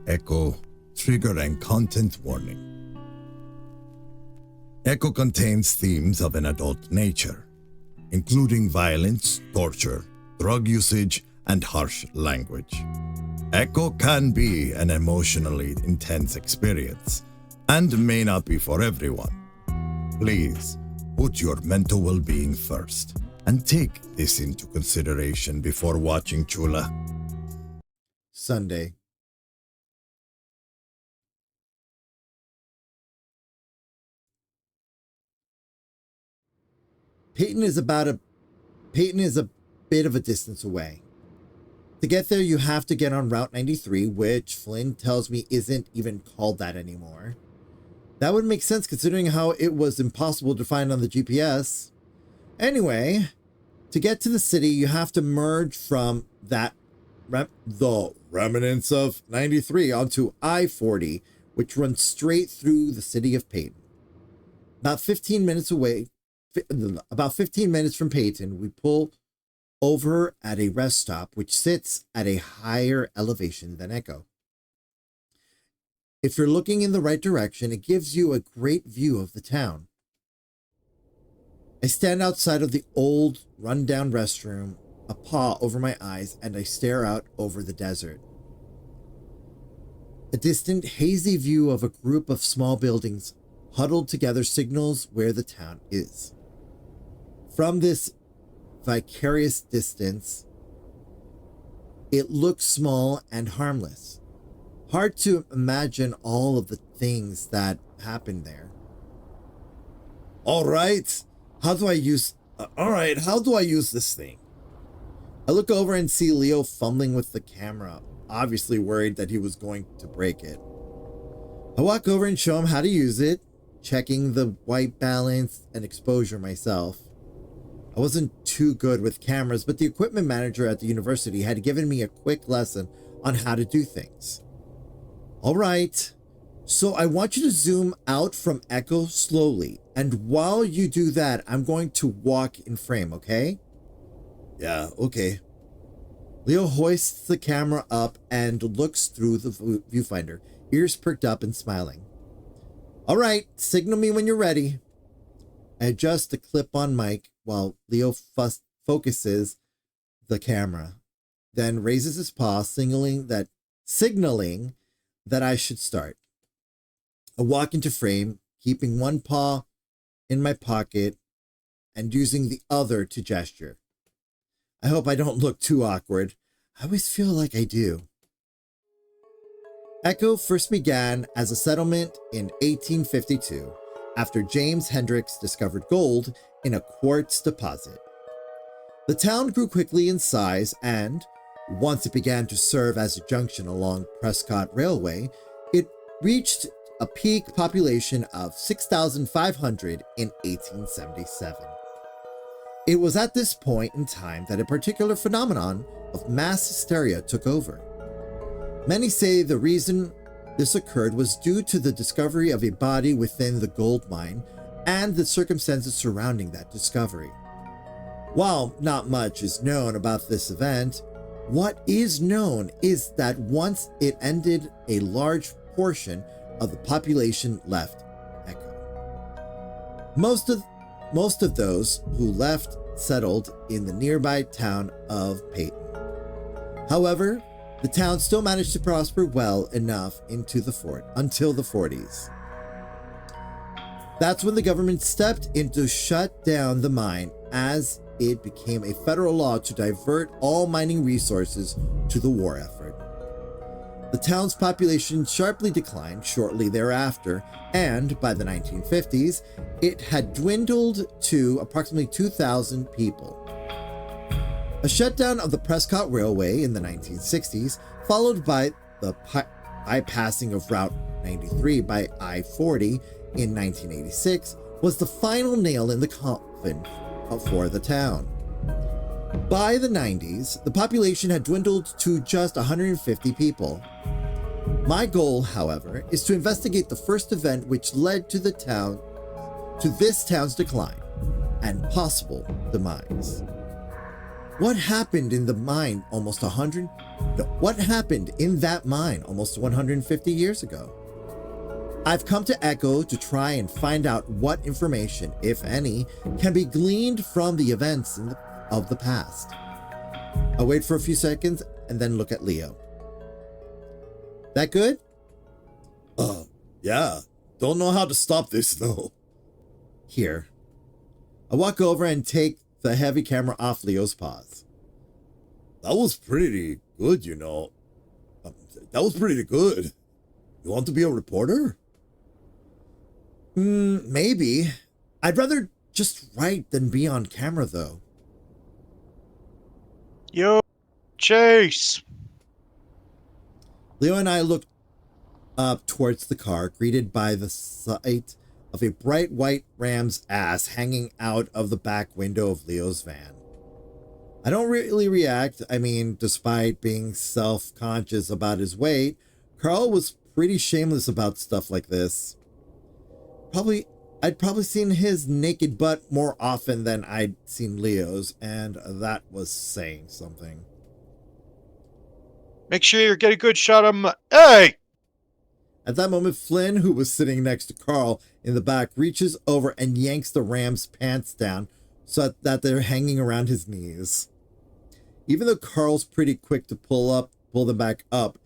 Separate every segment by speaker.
Speaker 1: Echo, trigger and content warning. Echo contains themes of an adult nature, including violence, torture, drug usage, and harsh language. Echo can be an emotionally intense experience and may not be for everyone. Please put your mental well-being first and take this into consideration before watching Chula.
Speaker 2: Sunday. Peyton is a bit of a distance away. To get there, you have to get on Route 93, which Flynn tells me isn't even called that anymore. That would make sense considering how it was impossible to find on the GPS. Anyway, to get to the city, you have to merge from the remnants of 93 onto I-40, which runs straight through the city of Peyton. About 15 minutes from Peyton, we pull over at a rest stop, which sits at a higher elevation than Echo. If you're looking in the right direction, it gives you a great view of the town. I stand outside of the old, run-down restroom, a paw over my eyes, and I stare out over the desert. A distant, hazy view of a group of small buildings huddled together signals where the town is. From this vicarious distance, it looks small and harmless. Hard to imagine all of the things that happened there. All right, how do I use this thing? I look over and see Leo fumbling with the camera, obviously worried that he was going to break it. I walk over and show him how to use it, checking the white balance and exposure myself. I wasn't too good with cameras, but the equipment manager at the university had given me a quick lesson on how to do things. All right, so I want you to zoom out from Echo slowly, and while you do that, I'm going to walk in frame, okay? Yeah, okay. Leo hoists the camera up and looks through the viewfinder, ears perked up and smiling. All right, signal me when you're ready. I adjust the clip-on mic while Leo focuses the camera, then raises his paw, signaling that I should start. I walk into frame, keeping one paw in my pocket and using the other to gesture. I hope I don't look too awkward. I always feel like I do. Echo first began as a settlement in 1852 after James Hendricks discovered gold in a quartz deposit. The town grew quickly in size and, once it began to serve as a junction along Prescott Railway, it reached a peak population of 6,500 in 1877. It was at this point in time that a particular phenomenon of mass hysteria took over. Many say the reason this occurred was due to the discovery of a body within the gold mine and the circumstances surrounding that discovery. While not much is known about this event, what is known is that once it ended, a large portion of the population left Echo. Most of those who left settled in the nearby town of Peyton. However, the town still managed to prosper well enough until the 40s. That's when the government stepped in to shut down the mine, as it became a federal law to divert all mining resources to the war effort. The town's population sharply declined shortly thereafter, and by the 1950s, it had dwindled to approximately 2,000 people. A shutdown of the Prescott Railway in the 1960s, followed by the bypassing of Route 93 by I-40 in 1986, was the final nail in the coffin for the town. By the 90s, the population had dwindled to just 150 people. My goal, however, is to investigate the first event which led to this town's decline and possible demise. What happened in the mine almost 100 What happened in that mine almost 150 years ago? I've come to Echo to try and find out what information, if any, can be gleaned from the events of the past. I'll wait for a few seconds and then look at Leo. That good?
Speaker 1: Yeah. Don't know how to stop this, though.
Speaker 2: Here. I walk over and take the heavy camera off Leo's paws.
Speaker 1: That was pretty good, you know. That was pretty good. You want to be a reporter?
Speaker 2: Maybe. I'd rather just write than be on camera, though.
Speaker 3: Yo, Chase!
Speaker 2: Leo and I look up towards the car, greeted by the sight of a bright white ram's ass hanging out of the back window of Leo's van. I don't really react. I mean, despite being self-conscious about his weight, Carl was pretty shameless about stuff like this. I'd probably seen his naked butt more often than I'd seen Leo's, and that was saying something.
Speaker 3: Make sure you get a good shot of him. Hey!
Speaker 2: At that moment, Flynn, who was sitting next to Carl in the back, reaches over and yanks the ram's pants down so that they're hanging around his knees. Even though Carl's pretty quick to pull them back up,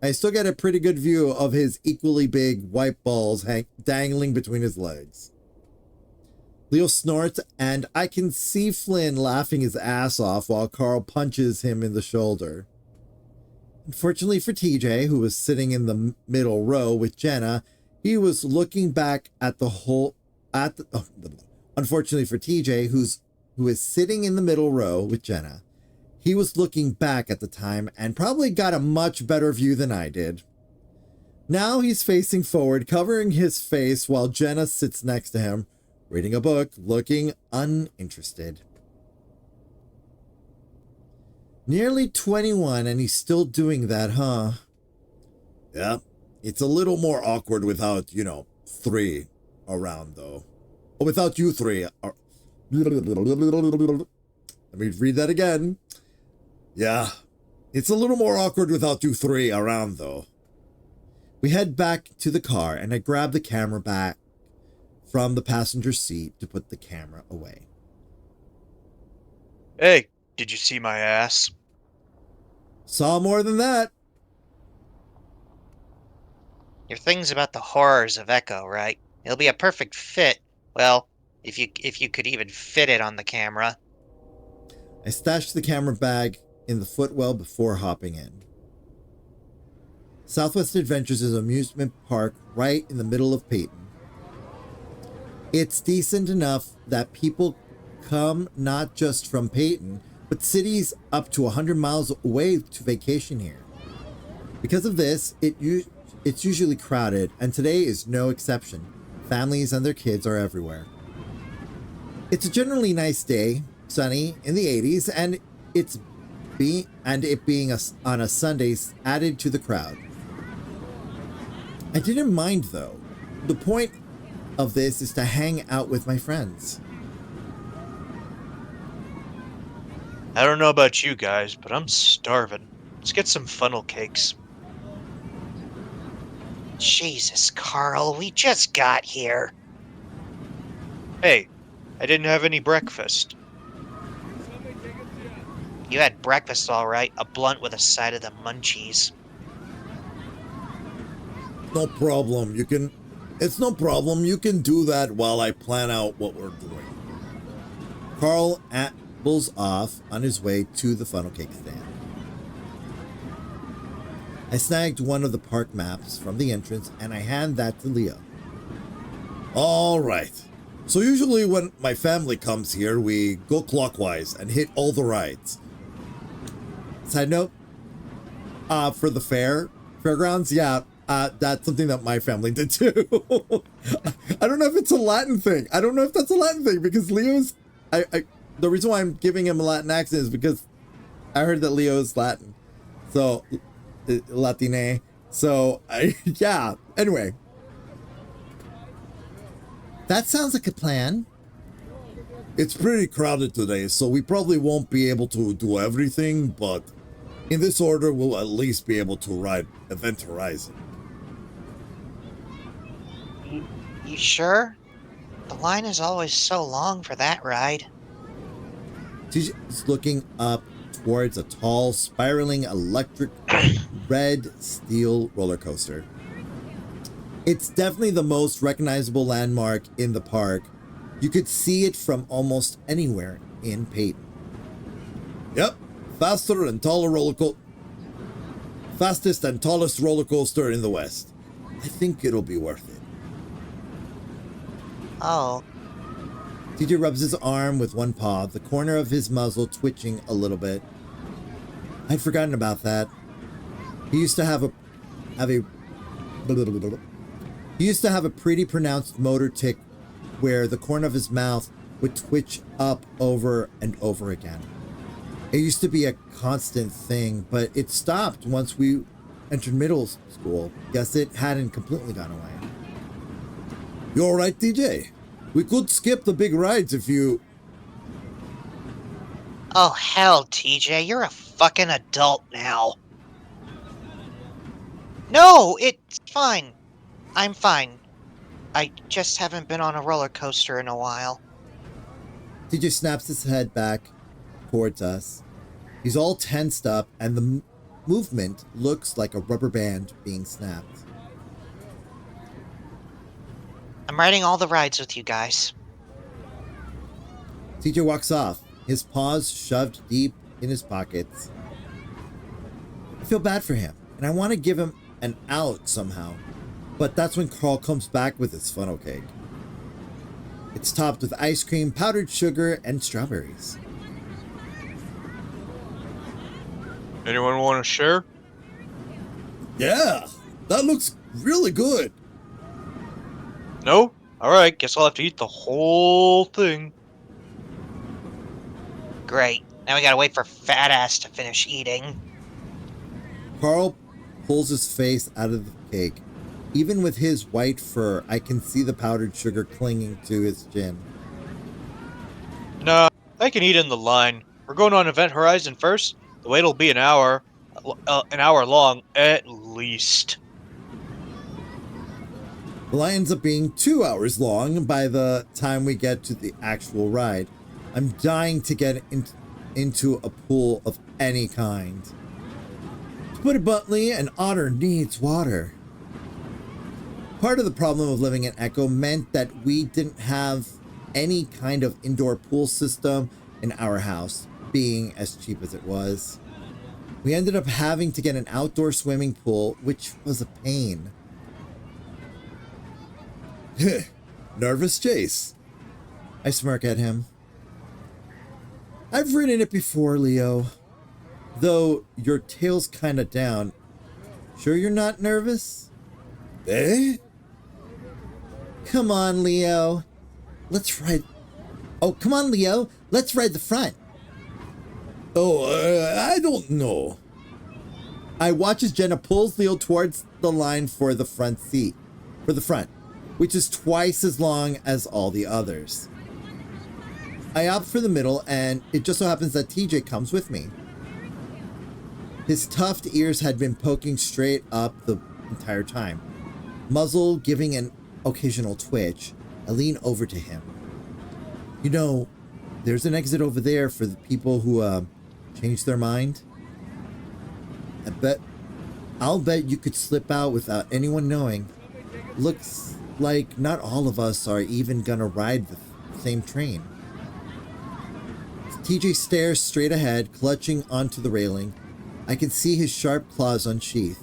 Speaker 2: I still get a pretty good view of his equally big white balls dangling between his legs. Leo snorts, and I can see Flynn laughing his ass off while Carl punches him in the shoulder. Unfortunately for TJ, who was sitting in the middle row with Jenna, he was looking back at the whole. Unfortunately for TJ, who is sitting in the middle row with Jenna, he was looking back at the time and probably got a much better view than I did. Now he's facing forward, covering his face while Jenna sits next to him, reading a book, looking uninterested. Nearly 21 and he's still doing that, huh?
Speaker 1: Yeah. It's a little more awkward without, 3 around, though. Or without you 3. Let
Speaker 2: me read that again.
Speaker 1: Yeah. It's a little more awkward without you 3 around, though.
Speaker 2: We head back to the car and I grab the camera back from the passenger seat to put the camera away.
Speaker 3: Hey, did you see my ass?
Speaker 2: Saw more than that.
Speaker 4: Your thing's about the horrors of Echo, right? It'll be a perfect fit. Well, if you could even fit it on the camera.
Speaker 2: I stashed the camera bag in the footwell before hopping in. Southwest Adventures is an amusement park right in the middle of Peyton. It's decent enough that people come not just from Peyton, but cities up to 100 miles away to vacation here. Because of this, it's usually crowded, and today is no exception. Families and their kids are everywhere. It's a generally nice day, sunny, in the 80s, and it being on a Sunday added to the crowd. I didn't mind, though. The point of this is to hang out with my friends.
Speaker 3: I don't know about you guys, but I'm starving. Let's get some funnel cakes.
Speaker 4: Jesus, Carl, we just got here.
Speaker 3: Hey, I didn't have any breakfast.
Speaker 4: You had breakfast all right, a blunt with a side of the munchies.
Speaker 1: No problem. It's no problem. You can do that while I plan out what we're doing.
Speaker 2: Carl ambles off on his way to the funnel cake stand. I snagged one of the park maps from the entrance and I hand that to Leo.
Speaker 1: All right. So usually when my family comes here, we go clockwise and hit all the rides.
Speaker 2: Side note, for the fairgrounds, yeah, that's something that my family did too. I don't know if it's a Latin thing. I don't know if that's a Latin thing because Leo's, the reason why I'm giving him a Latin accent is because I heard that Leo is Latin. So, Latine. So, yeah, anyway. That sounds like a plan.
Speaker 1: It's pretty crowded today, so we probably won't be able to do everything, but In this order, we'll at least be able to ride Event Horizon.
Speaker 4: You sure? The line is always so long for that ride.
Speaker 2: TJ's looking up towards a tall, spiraling electric red steel roller coaster. It's definitely the most recognizable landmark in the park. You could see it from almost anywhere in Peyton.
Speaker 1: Yep, fastest and tallest roller coaster in the West. I think it'll be worth it.
Speaker 4: Oh,
Speaker 2: TJ rubs his arm with one paw, the corner of his muzzle twitching a little bit. I'd forgotten about that. He used to have a pretty pronounced motor tic where the corner of his mouth would twitch up over and over again. It used to be a constant thing, but it stopped once we entered middle school. Guess it hadn't completely gone away.
Speaker 1: You alright, DJ? We could skip the big rides if you...
Speaker 4: oh hell, TJ, you're a fucking adult now. No, it's fine. I'm fine. I just haven't been on a roller coaster in a while.
Speaker 2: TJ snaps his head back towards us. He's all tensed up, and the movement looks like a rubber band being snapped.
Speaker 4: I'm riding all the rides with you guys.
Speaker 2: TJ walks off, his paws shoved deep in his pockets. I feel bad for him, and I want to give him an out somehow. But that's when Carl comes back with his funnel cake. It's topped with ice cream, powdered sugar, and strawberries.
Speaker 3: Anyone want to share?
Speaker 1: Yeah, that looks really good.
Speaker 3: No? Alright, guess I'll have to eat the whole thing.
Speaker 4: Great. Now we gotta wait for Fat Ass to finish eating.
Speaker 2: Carl pulls his face out of the cake. Even with his white fur, I can see the powdered sugar clinging to his chin.
Speaker 3: Nah, I can eat in the line. We're going on Event Horizon first. The wait'll be an hour long, at least.
Speaker 2: The line ends up being 2 hours long by the time we get to the actual ride. I'm dying to get into a pool of any kind. To put it bluntly, an otter needs water. Part of the problem of living in Echo meant that we didn't have any kind of indoor pool system in our house, being as cheap as it was. We ended up having to get an outdoor swimming pool, which was a pain.
Speaker 1: Nervous Chase.
Speaker 2: I smirk at him. I've ridden it before, Leo. Though your tail's kinda down. Sure you're not nervous?
Speaker 1: Eh?
Speaker 2: Come on, Leo. Let's ride... Oh, come on, Leo. Let's ride the front.
Speaker 1: Oh, I don't know.
Speaker 2: I watch as Jenna pulls Leo towards the line for the front seat. For the front. Which is twice as long as all the others. I opt for the middle, and it just so happens that TJ comes with me. His tufted ears had been poking straight up the entire time. Muzzle giving an occasional twitch. I lean over to him. You know, there's an exit over there for the people who change their mind. I'll bet you could slip out without anyone knowing. Looks like not all of us are even gonna ride the same train. TJ stares straight ahead, clutching onto the railing. I can see his sharp claws unsheathed,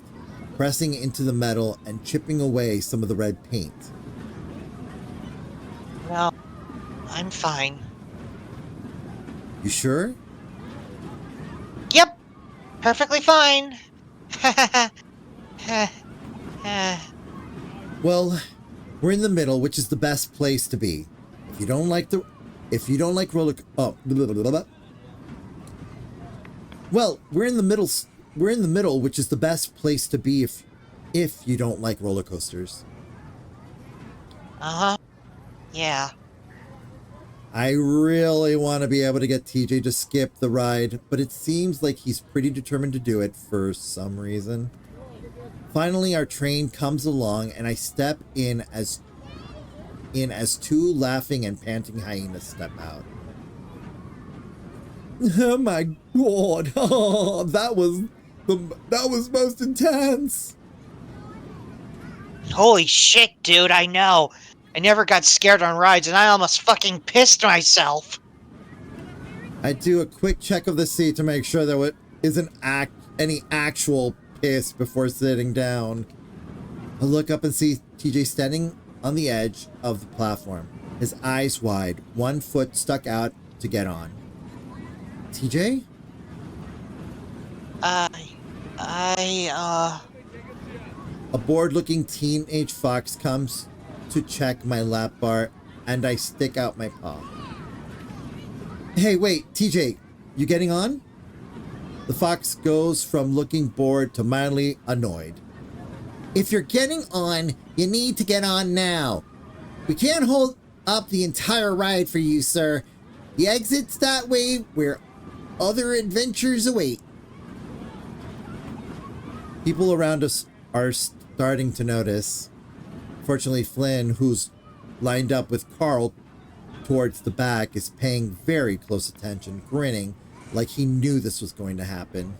Speaker 2: pressing into the metal and chipping away some of the red paint.
Speaker 4: No, I'm fine.
Speaker 2: You sure?
Speaker 4: Yep, perfectly fine.
Speaker 2: Well, we're in the middle, which is the best place to be. If you don't like roller... Oh, blah, blah, blah, blah. Well, we're in the middle, which is the best place to be if you don't like roller coasters.
Speaker 4: Uh-huh. Yeah.
Speaker 2: I really want to be able to get TJ to skip the ride, but it seems like he's pretty determined to do it for some reason. Finally, our train comes along and I step in as two laughing and panting hyenas step out. Oh my god. Oh, that was most intense.
Speaker 4: Holy shit, dude, I know. I never got scared on rides and I almost fucking pissed myself.
Speaker 2: I do a quick check of the seat to make sure there isn't any actual piss before sitting down. I look up and see TJ standing on the edge of the platform, his eyes wide, one foot stuck out to get on. TJ? A bored-looking teenage fox comes to check my lap bar, and I stick out my paw. Hey, wait, TJ, you getting on? The fox goes from looking bored to mildly annoyed. If you're getting on, you need to get on now. We can't hold up the entire ride for you, sir. The exit's that way where other adventures await. People around us are starting to notice. Fortunately, Flynn, who's lined up with Carl towards the back, is paying very close attention, grinning like he knew this was going to happen.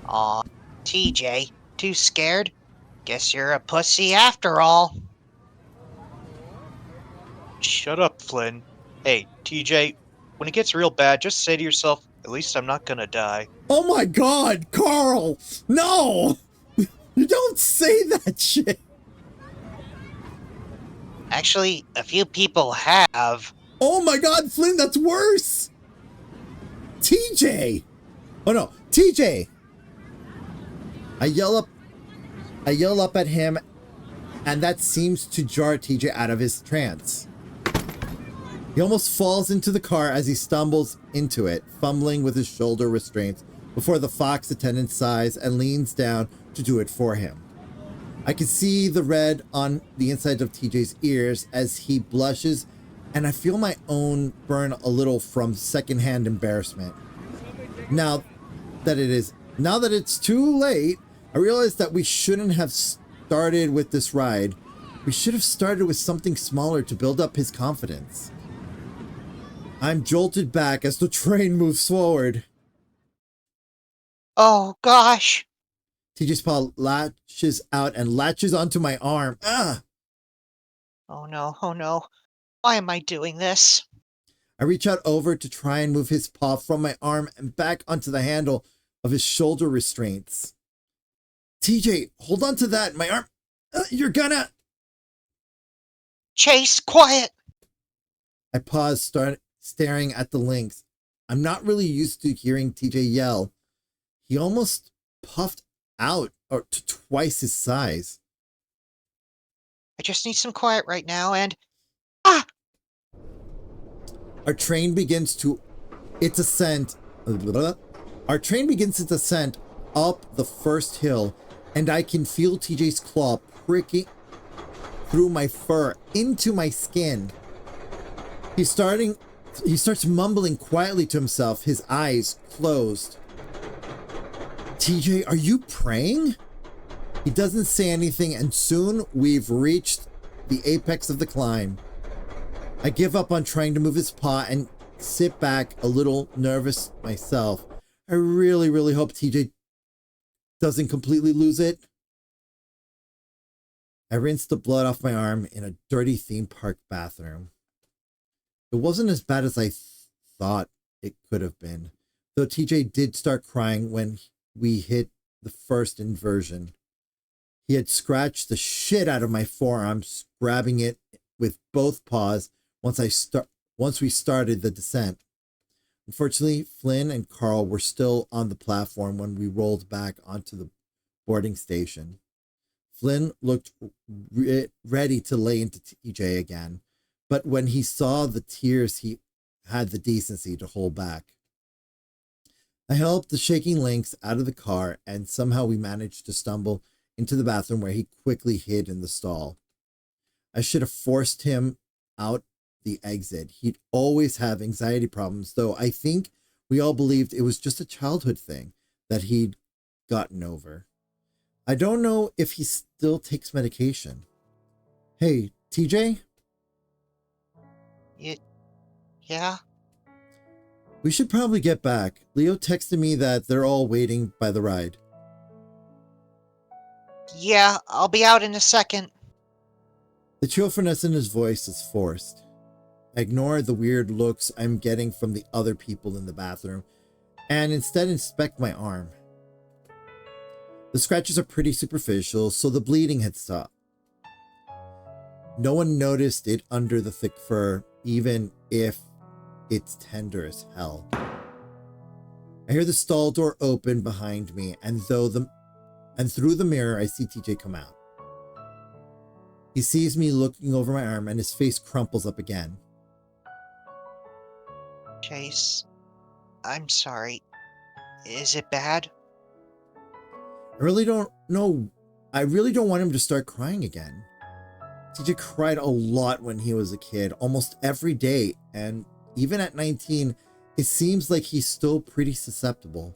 Speaker 4: Aw, TJ, too scared? Guess you're a pussy after all.
Speaker 3: Shut up, Flynn. Hey, TJ, when it gets real bad, just say to yourself, at least I'm not gonna die.
Speaker 2: Oh my god, Carl! No! You don't say that shit!
Speaker 4: Actually, a few people have.
Speaker 2: Oh my god, Flynn, that's worse! TJ! Oh no, TJ! I yell up at him, and that seems to jar TJ out of his trance. He almost falls into the car as he stumbles into it, fumbling with his shoulder restraints before the fox attendant sighs and leans down to do it for him. I can see the red on the inside of TJ's ears as he blushes, and I feel my own burn a little from secondhand embarrassment. Now that it's too late, I realize that we shouldn't have started with this ride. We should have started with something smaller to build up his confidence. I'm jolted back as the train moves forward.
Speaker 4: Oh, gosh.
Speaker 2: TJ's paw latches out and latches onto my arm. Ah!
Speaker 4: Oh no. Why am I doing this?
Speaker 2: I reach out over to try and move his paw from my arm and back onto the handle of his shoulder restraints. TJ, hold on to that. My arm. You're gonna.
Speaker 4: Chase, quiet!
Speaker 2: I pause, staring at the links. I'm not really used to hearing TJ yell. He almost puffed out to twice his size.
Speaker 4: I just need some quiet right now and...
Speaker 2: Our train begins its ascent. Our train begins its ascent up the first hill, and I can feel TJ's claw pricking through my fur into my skin. He starts mumbling quietly to himself, his eyes closed. TJ, are you praying? He doesn't say anything, and soon we've reached the apex of the climb. I give up on trying to move his paw and sit back a little nervous myself. I really, really hope TJ doesn't completely lose it. I rinsed the blood off my arm in a dirty theme park bathroom. It wasn't as bad as I thought it could have been, though TJ did start crying when we hit the first inversion. He had scratched the shit out of my forearms, grabbing it with both paws once we started the descent. Unfortunately, Flynn and Carl were still on the platform when we rolled back onto the boarding station. Flynn looked ready to lay into TJ again, but when he saw the tears, he had the decency to hold back. I helped the shaking Lynx out of the car, and somehow we managed to stumble into the bathroom where he quickly hid in the stall. I should have forced him out the exit. He'd always have anxiety problems, though I think we all believed it was just a childhood thing that he'd gotten over. I don't know if he still takes medication. Hey, TJ?
Speaker 4: Yeah?
Speaker 2: We should probably get back. Leo texted me that they're all waiting by the ride.
Speaker 4: Yeah, I'll be out in a second.
Speaker 2: The cheerfulness in his voice is forced. I ignore the weird looks I'm getting from the other people in the bathroom and instead inspect my arm. The scratches are pretty superficial, so the bleeding had stopped. No one noticed it under the thick fur, even if it's tender as hell. I hear the stall door open behind me, and through the mirror I see TJ come out. He sees me looking over my arm and his face crumples up again.
Speaker 4: Chase, I'm sorry. Is it bad?
Speaker 2: I really don't know. I really don't want him to start crying again. TJ cried a lot when he was a kid, almost every day, and even at 19, it seems like he's still pretty susceptible.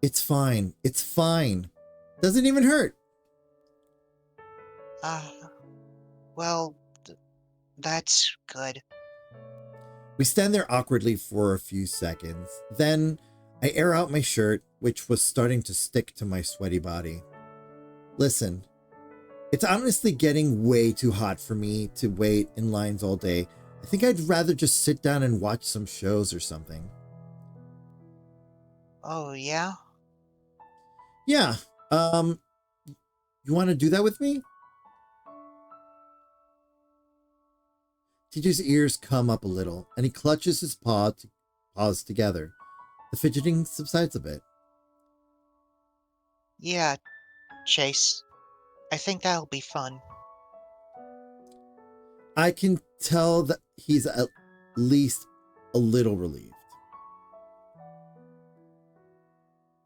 Speaker 2: It's fine. It's fine. Doesn't even hurt.
Speaker 4: Well, that's good.
Speaker 2: We stand there awkwardly for a few seconds. Then I air out my shirt, which was starting to stick to my sweaty body. Listen, it's honestly getting way too hot for me to wait in lines all day. I think I'd rather just sit down and watch some shows or something.
Speaker 4: Oh, yeah?
Speaker 2: Yeah, you want to do that with me? TJ's ears come up a little, and he clutches his paws together. The fidgeting subsides a bit.
Speaker 4: Yeah, Chase. I think that'll be fun.
Speaker 2: I can tell that he's at least a little relieved.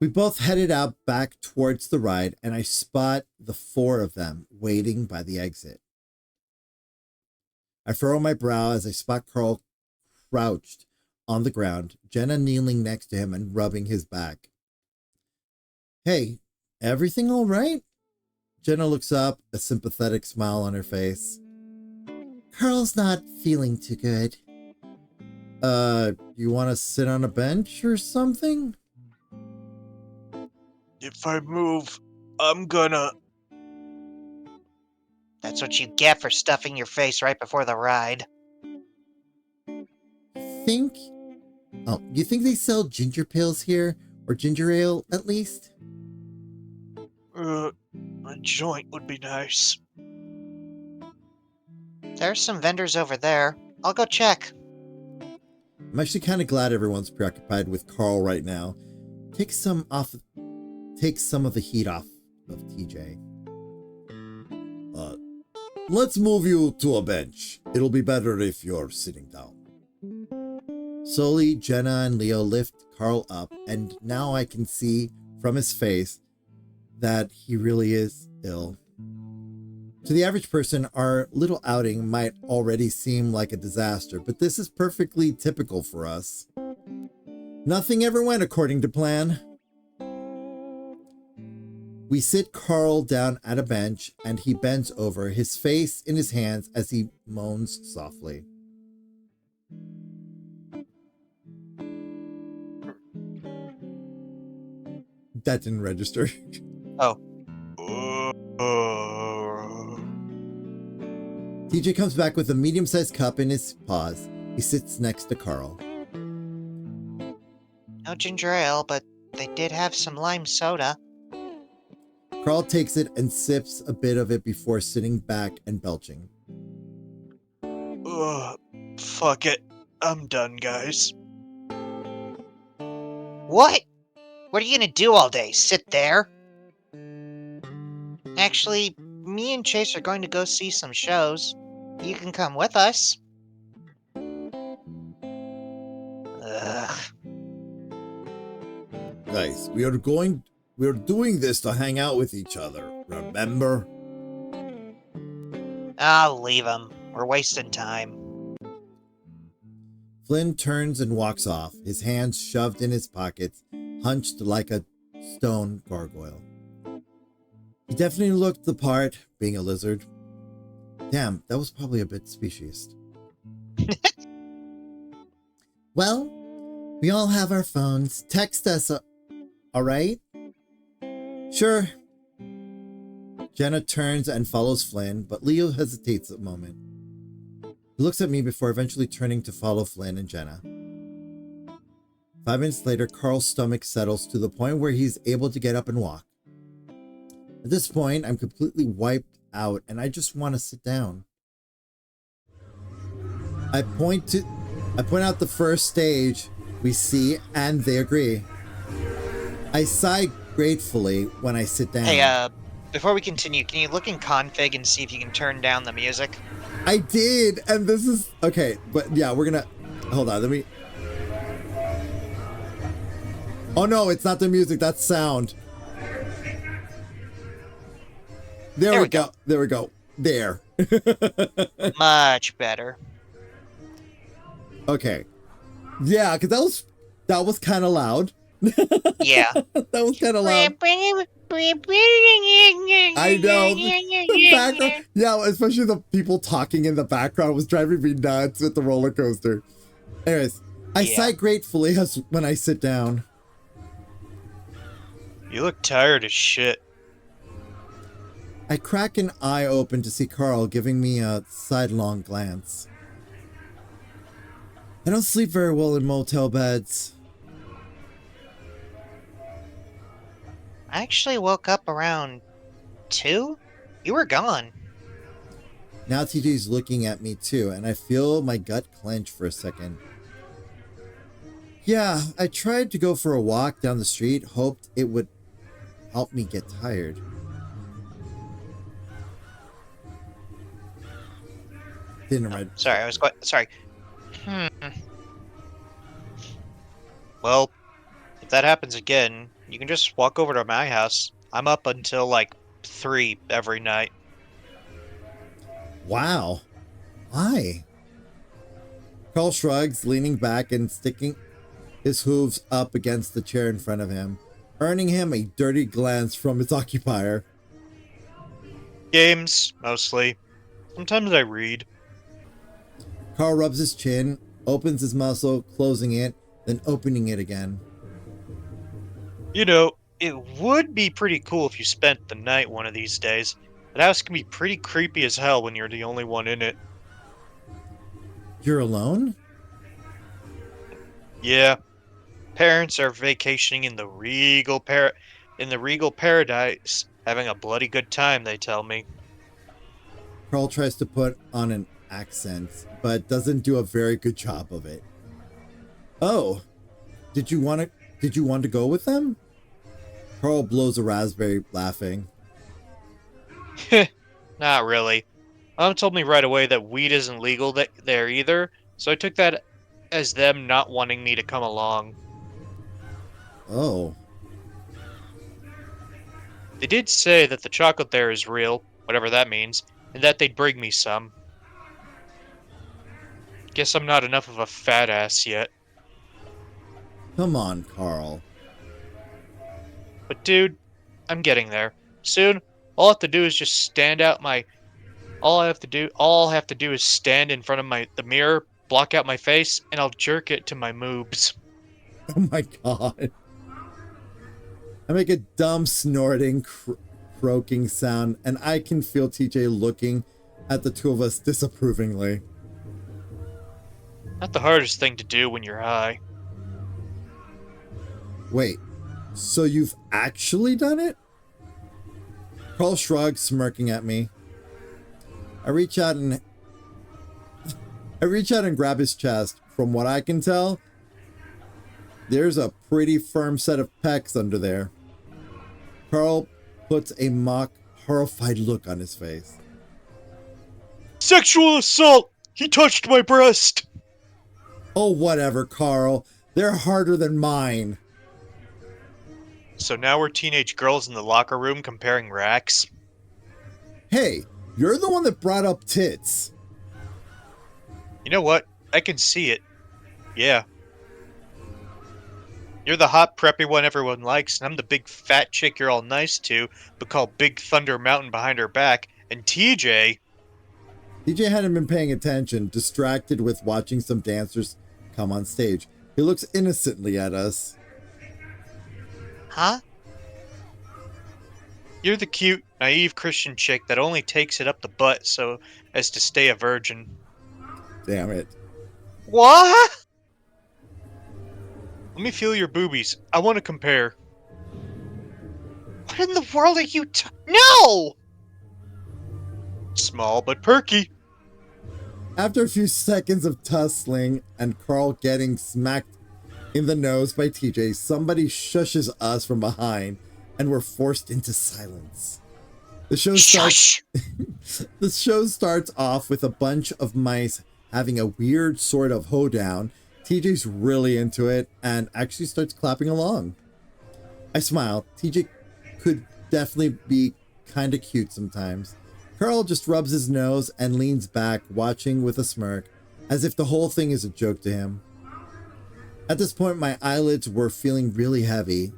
Speaker 2: We both headed out back towards the ride, and I spot the four of them waiting by the exit. I furrow my brow as I spot Carl crouched on the ground, Jenna kneeling next to him and rubbing his back. Hey, everything all right? Jenna looks up, a sympathetic smile on her face. Carl's not feeling too good. You want to sit on a bench or something?
Speaker 3: If I move, I'm gonna...
Speaker 4: That's what you get for stuffing your face right before the ride.
Speaker 2: You think they sell ginger pills here? Or ginger ale, at least?
Speaker 3: A joint would be nice.
Speaker 4: There's some vendors over there. I'll go check.
Speaker 2: I'm actually kind of glad everyone's preoccupied with Carl right now. Take some of the heat off of TJ. Let's move you to a bench. It'll be better if you're sitting down. Slowly, Jenna and Leo lift Carl up, and now I can see from his face that he really is ill. To the average person, our little outing might already seem like a disaster, but this is perfectly typical for us. Nothing ever went according to plan. We sit Carl down at a bench, and he bends over, his face in his hands as he moans softly. That didn't register.
Speaker 4: Oh.
Speaker 2: TJ comes back with a medium-sized cup in his paws. He sits next to Carl.
Speaker 4: No ginger ale, but they did have some lime soda.
Speaker 2: Carl takes it and sips a bit of it before sitting back and belching.
Speaker 3: Fuck it. I'm done, guys.
Speaker 4: What? What are you gonna do all day? Sit there? Actually, me and Chase are going to go see some shows. You can come with us. Ugh.
Speaker 1: Guys, we're doing this to hang out with each other, remember?
Speaker 4: I'll leave him. We're wasting time.
Speaker 2: Flynn turns and walks off, his hands shoved in his pockets, hunched like a stone gargoyle. He definitely looked the part, being a lizard. Damn, that was probably a bit speciesist. Well, we all have our phones. Text us, alright? Sure. Jenna turns and follows Flynn, but Leo hesitates a moment. He looks at me before eventually turning to follow Flynn and Jenna. 5 minutes later, Carl's stomach settles to the point where he's able to get up and walk. At this point, I'm completely wiped out and I just want to sit down. I point out the first stage we see and they agree. I sigh gratefully when I sit down.
Speaker 4: Hey, before we continue, can you look in config and see if you can turn down the music?
Speaker 2: I did, and this is okay, but yeah, we're gonna hold on, let me. Oh no, it's not the music, that's sound. There we go. There we go. There.
Speaker 4: Much better.
Speaker 2: Okay. Yeah, because that was kind of loud.
Speaker 4: Yeah.
Speaker 2: That was kind of loud. I know. The background. Yeah, especially the people talking in the background was driving me nuts with the roller coaster. Anyways, I sigh gratefully when I sit down.
Speaker 3: You look tired as shit.
Speaker 2: I crack an eye open to see Carl giving me a sidelong glance. I don't sleep very well in motel beds.
Speaker 4: I actually woke up around 2? You were gone.
Speaker 2: Now TJ's looking at me too, and I feel my gut clench for a second. Yeah, I tried to go for a walk down the street, hoped it would help me get tired. Didn't write.
Speaker 4: Sorry, I was quite sorry.
Speaker 3: Well, if that happens again, you can just walk over to my house. I'm up until like 3 every night.
Speaker 2: Wow. Why? Carl shrugs, leaning back and sticking his hooves up against the chair in front of him, earning him a dirty glance from its occupier.
Speaker 3: Games, mostly. Sometimes I read.
Speaker 2: Carl rubs his chin, opens his muscle, closing it, then opening it again.
Speaker 3: You know, it would be pretty cool if you spent the night one of these days. That house can be pretty creepy as hell when you're the only one in it.
Speaker 2: You're alone?
Speaker 3: Yeah. Parents are vacationing in the regal paradise, having a bloody good time, they tell me.
Speaker 2: Carl tries to put on an accent, but doesn't do a very good job of it. Oh, did you want to go with them? Carl blows a raspberry, laughing.
Speaker 3: Not really. Mom told me right away that weed isn't legal there either, so I took that as them not wanting me to come along.
Speaker 2: Oh.
Speaker 3: They did say that the chocolate there is real, whatever that means, and that they'd bring me some. Guess I'm not enough of a fat ass yet.
Speaker 2: Come on, Carl.
Speaker 3: But dude, I'm getting there. Soon, all I have to do is just stand out my... All I have to do is stand in front of the mirror, block out my face, and I'll jerk it to my moobs.
Speaker 2: Oh my god. I make a dumb snorting, croaking sound, and I can feel TJ looking at the two of us disapprovingly.
Speaker 3: Not the hardest thing to do when you're high.
Speaker 2: Wait, so you've actually done it? Carl shrugs, smirking at me. I reach out and grab his chest. From what I can tell, there's a pretty firm set of pecs under there. Carl puts a mock, horrified look on his face.
Speaker 3: Sexual assault! He touched my breast!
Speaker 2: Oh, whatever, Carl. They're harder than mine.
Speaker 3: So now we're teenage girls in the locker room comparing racks?
Speaker 2: Hey, you're the one that brought up tits.
Speaker 3: You know what? I can see it. Yeah. You're the hot, preppy one everyone likes, and I'm the big fat chick you're all nice to, but call Big Thunder Mountain behind her back. And TJ,
Speaker 2: TJ hadn't been paying attention, distracted with watching some dancers come on stage. He looks innocently at us.
Speaker 4: Huh?
Speaker 3: you're the cute, naive Christian chick that only takes it up the butt so as to stay a virgin.
Speaker 2: Damn it.
Speaker 3: What? Let me feel your boobies. I want to compare.
Speaker 4: What in the world are you No!
Speaker 3: Small but perky.
Speaker 2: After a few seconds of tussling and Carl getting smacked in the nose by TJ, somebody shushes us from behind and we're forced into silence. The show starts The show starts off with a bunch of mice having a weird sort of hoedown. TJ's really into it and actually starts clapping along. I smile. TJ could definitely be kind of cute sometimes. Carl just rubs his nose and leans back, watching with a smirk, as if the whole thing is a joke to him. At this point, my eyelids were feeling really heavy.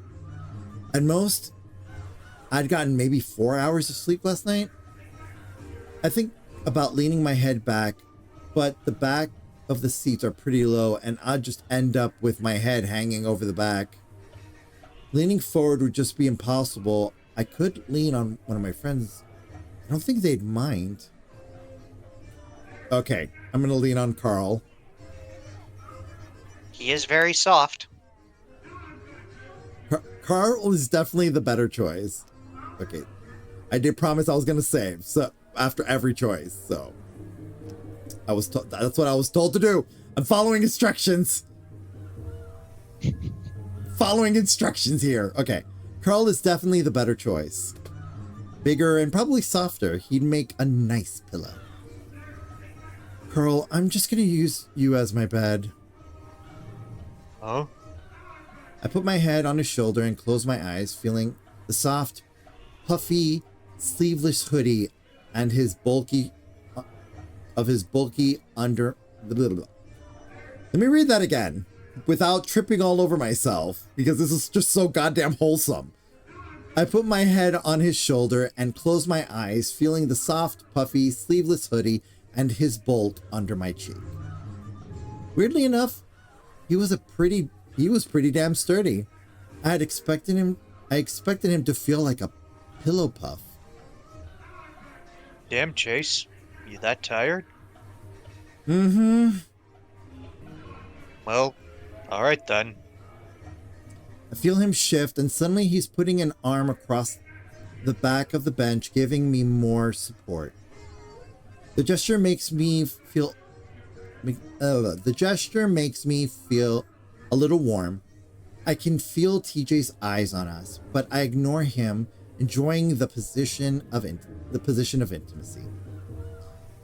Speaker 2: At most, I'd gotten maybe 4 hours of sleep last night. I think about leaning my head back, but the back of the seats are pretty low and I'd just end up with my head hanging over the back. Leaning forward would just be impossible. I could lean on one of my friends. I don't think they'd mind. Okay, I'm gonna lean on Carl.
Speaker 4: He is very soft.
Speaker 2: Carl is definitely the better choice. Okay, I did promise I was gonna save, so after every choice, so that's what I was told to do. I'm following instructions. Following instructions here. Okay, Carl is definitely the better choice. Bigger and probably softer. He'd make a nice pillow. Carl, I'm just gonna use you as my bed.
Speaker 3: Oh?
Speaker 2: I put my head on his shoulder and close my eyes, feeling the soft, puffy, sleeveless hoodie and his bulky under. Blah, blah, blah. Let me read that again without tripping all over myself because this is just so goddamn wholesome. I put my head on his shoulder and closed my eyes, feeling the soft, puffy, sleeveless hoodie and his bolt under my cheek. Weirdly enough, he was pretty damn sturdy. I expected him to feel like a pillow puff.
Speaker 3: Damn, Chase. You that tired?
Speaker 2: Mm-hmm.
Speaker 3: Well, alright then.
Speaker 2: I feel him shift and suddenly he's putting an arm across the back of the bench, giving me more support. The gesture makes me feel a little warm. I can feel TJ's eyes on us, but I ignore him, enjoying the position of intimacy.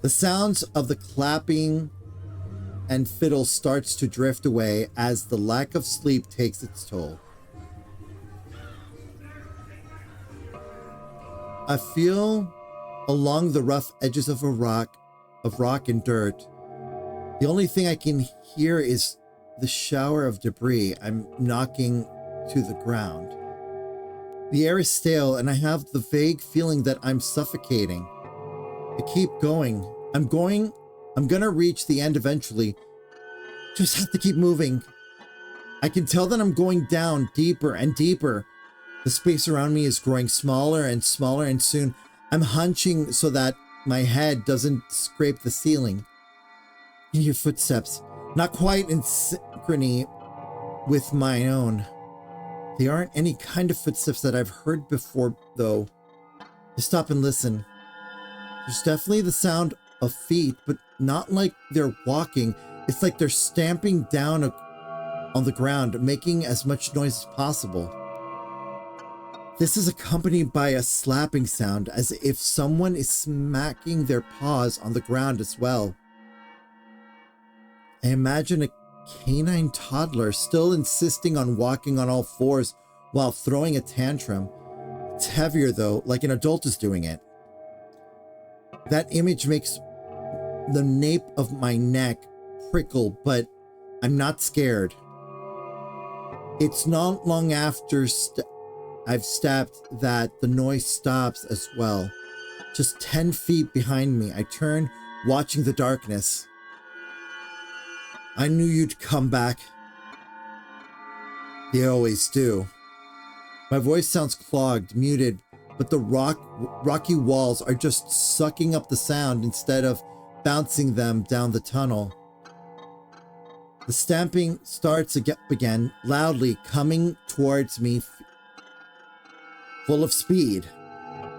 Speaker 2: The sounds of the clapping and fiddle starts to drift away as the lack of sleep takes its toll. I feel along the rough edges of rock and dirt. The only thing I can hear is the shower of debris I'm knocking to the ground. The air is stale and I have the vague feeling that I'm suffocating. I keep going. I'm gonna reach the end eventually. Just have to keep moving. I can tell that I'm going down deeper and deeper. The space around me is growing smaller and smaller, and soon I'm hunching so that my head doesn't scrape the ceiling. I hear footsteps, not quite in synchrony with my own. They aren't any kind of footsteps that I've heard before, though. I stop and listen. There's definitely the sound of feet, but not like they're walking. It's like they're stamping down on the ground, making as much noise as possible. This is accompanied by a slapping sound, as if someone is smacking their paws on the ground as well. I imagine a canine toddler still insisting on walking on all fours while throwing a tantrum. It's heavier though, like an adult is doing it. That image makes the nape of my neck prickle, but I'm not scared. It's not long after I've stepped that the noise stops as well. Just 10 feet behind me, I turn, watching the darkness. I knew you'd come back. They always do. My voice sounds clogged, muted, but the rocky walls are just sucking up the sound instead of bouncing them down the tunnel. The stamping starts again, loudly coming towards me, full of speed.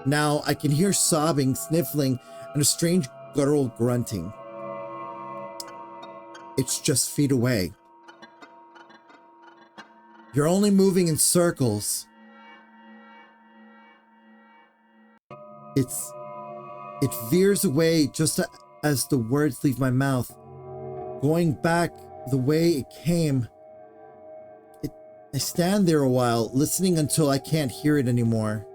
Speaker 2: Now I can hear sobbing, sniffling, and a strange guttural grunting. It's just feet away. You're only moving in circles. It veers away just as the words leave my mouth, going back the way it came. I stand there a while, listening until I can't hear it anymore.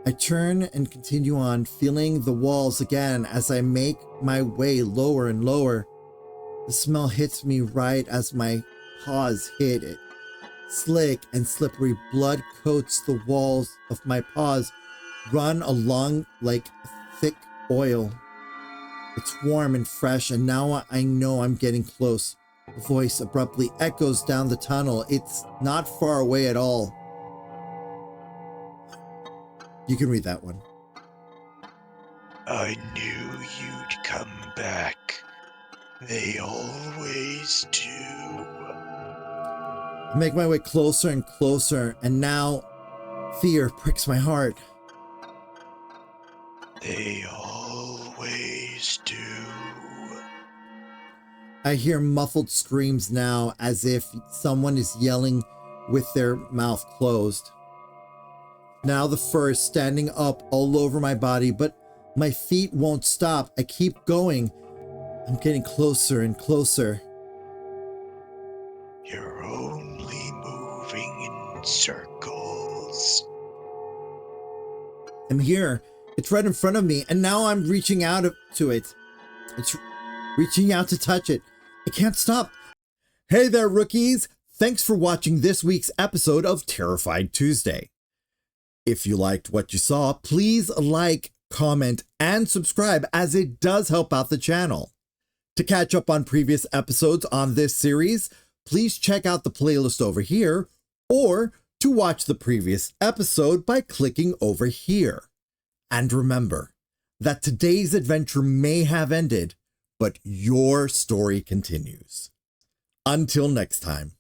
Speaker 2: I turn and continue on, feeling the walls again as I make my way lower and lower. The smell hits me right as my paws hit it. Slick and slippery blood coats the walls of my paws, run along like thick oil. It's warm and fresh, and now I know I'm getting close. A voice abruptly echoes down the tunnel. It's not far away at all. You can read that one.
Speaker 5: I knew you'd come back. They always do.
Speaker 2: I make my way closer and closer, and now fear pricks my heart.
Speaker 5: They always do.
Speaker 2: I hear muffled screams now, as if someone is yelling with their mouth closed. Now the fur is standing up all over my body, but my feet won't stop. I keep going. I'm getting closer and closer.
Speaker 5: You're only moving in circles.
Speaker 2: I'm here. It's right in front of me, and now I'm reaching out to it. It's reaching out to touch it. I can't stop. Hey there, rookies. Thanks for watching this week's episode of Terrified Tuesday. If you liked what you saw, please like, comment, and subscribe, as it does help out the channel. To catch up on previous episodes on this series, please check out the playlist over here, or to watch the previous episode by clicking over here. And remember that today's adventure may have ended, but your story continues. Until next time.